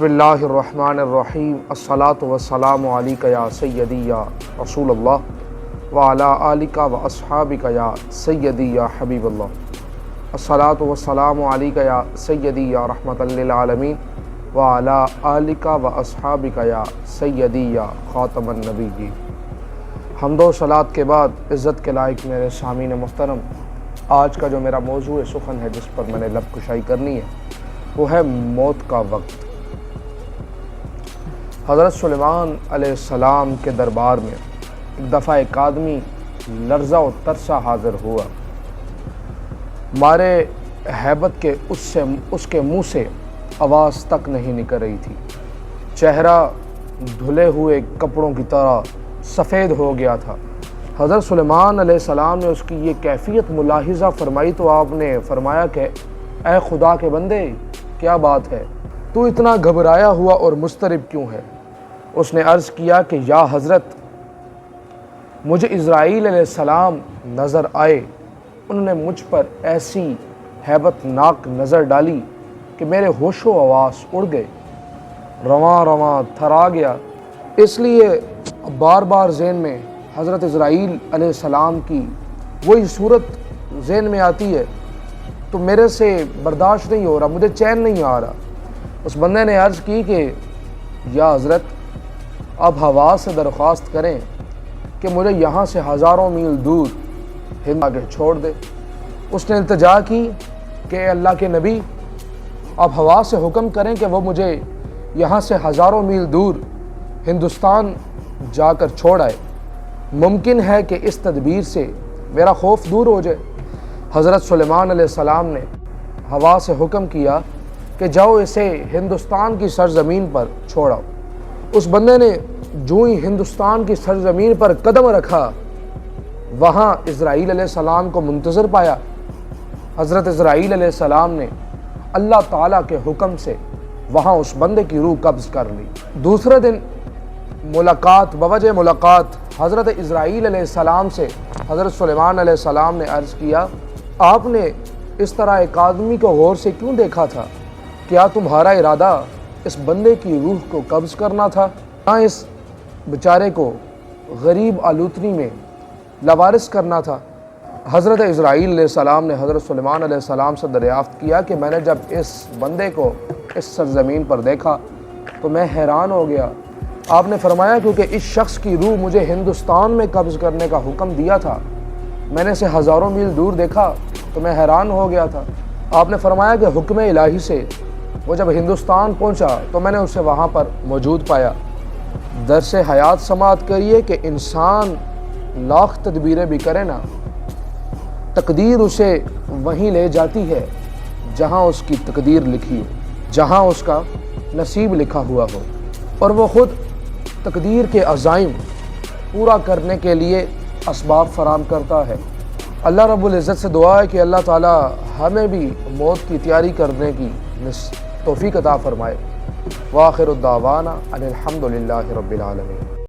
بسم اللہ الرحمن الرحیم الصلاۃ والسلام علیک یا سیدی یا رسول اللہ وعلی آلک و اصحابک یا سیدی یا حبیب اللہ الصلاۃ والسلام علیک یا سیدی یا رحمۃ للعالمین وعلی آلک و اصحابک یا سیدی یا خاتم النبیین۔ حمد و صلات کے بعد عزت کے لائق میرے سامعین محترم، آج کا جو میرا موضوع سخن ہے جس پر میں نے لب کشائی کرنی ہے وہ ہے موت کا وقت۔ حضرت سلیمان علیہ السلام کے دربار میں ایک دفعہ ایک آدمی لرزہ و ترسا حاضر ہوا۔ مارے ہیبت کے اس کے منہ سے آواز تک نہیں نکل رہی تھی۔ چہرہ دھلے ہوئے کپڑوں کی طرح سفید ہو گیا تھا۔ حضرت سلیمان علیہ السلام نے اس کی یہ کیفیت ملاحظہ فرمائی تو آپ نے فرمایا کہ اے خدا کے بندے، کیا بات ہے؟ تو اتنا گھبرایا ہوا اور مضطرب کیوں ہے؟ اس نے عرض کیا کہ یا حضرت، مجھے اسرائیل علیہ السلام نظر آئے۔ انہوں نے مجھ پر ایسی ہیبت ناک نظر ڈالی کہ میرے ہوش و حواس اڑ گئے، رواں رواں تھرا گیا۔ اس لیے بار بار ذہن میں حضرت اسرائیل علیہ السلام کی وہی صورت ذہن میں آتی ہے تو میرے سے برداشت نہیں ہو رہا، مجھے چین نہیں آ رہا۔ اس بندے نے عرض کی کہ یا حضرت، اب ہوا سے درخواست کریں کہ مجھے یہاں سے ہزاروں میل دور ہند آگے چھوڑ دے۔ اس نے التجا کی کہ اے اللہ کے نبی، اب ہوا سے حکم کریں کہ وہ مجھے یہاں سے ہزاروں میل دور ہندوستان جا کر چھوڑ آئے، ممکن ہے کہ اس تدبیر سے میرا خوف دور ہو جائے۔ حضرت سلیمان علیہ السلام نے ہوا سے حکم کیا کہ جاؤ اسے ہندوستان کی سرزمین پر چھوڑاؤ۔ اس بندے نے جو ہی ہندوستان کی سرزمین پر قدم رکھا، وہاں اسرائیل علیہ السلام کو منتظر پایا۔ حضرت اسرائیل علیہ السلام نے اللہ تعالیٰ کے حکم سے وہاں اس بندے کی روح قبض کر لی۔ دوسرے دن بوجہ ملاقات حضرت اسرائیل علیہ السلام سے حضرت سلیمان علیہ السلام نے عرض کیا، آپ نے اس طرح ایک آدمی کو غور سے کیوں دیکھا تھا؟ کیا تمہارا ارادہ اس بندے کی روح کو قبض کرنا تھا؟ نہ اس بیچارے کو غریب آلوتنی میں لاوارث کرنا تھا؟ حضرت اسرائیل علیہ السلام نے حضرت سلیمان علیہ السلام سے دریافت کیا کہ میں نے جب اس بندے کو اس سرزمین پر دیکھا تو میں حیران ہو گیا۔ آپ نے فرمایا کیونکہ اس شخص کی روح مجھے ہندوستان میں قبض کرنے کا حکم دیا تھا، میں نے اسے ہزاروں میل دور دیکھا تو میں حیران ہو گیا تھا۔ آپ نے فرمایا کہ حکم الہی سے وہ جب ہندوستان پہنچا تو میں نے اسے وہاں پر موجود پایا۔ درس حیات سماعت کریے کہ انسان لاکھ تدبیریں بھی کرے نا، تقدیر اسے وہیں لے جاتی ہے جہاں اس کی تقدیر لکھی ہو، جہاں اس کا نصیب لکھا ہوا ہو، اور وہ خود تقدیر کے عزائم پورا کرنے کے لیے اسباب فراہم کرتا ہے۔ اللہ رب العزت سے دعا ہے کہ اللہ تعالی ہمیں بھی موت کی تیاری کرنے کی توفیق عطا فرمائے۔ وآخر الدعوانا ان الحمد للہ رب العالمین۔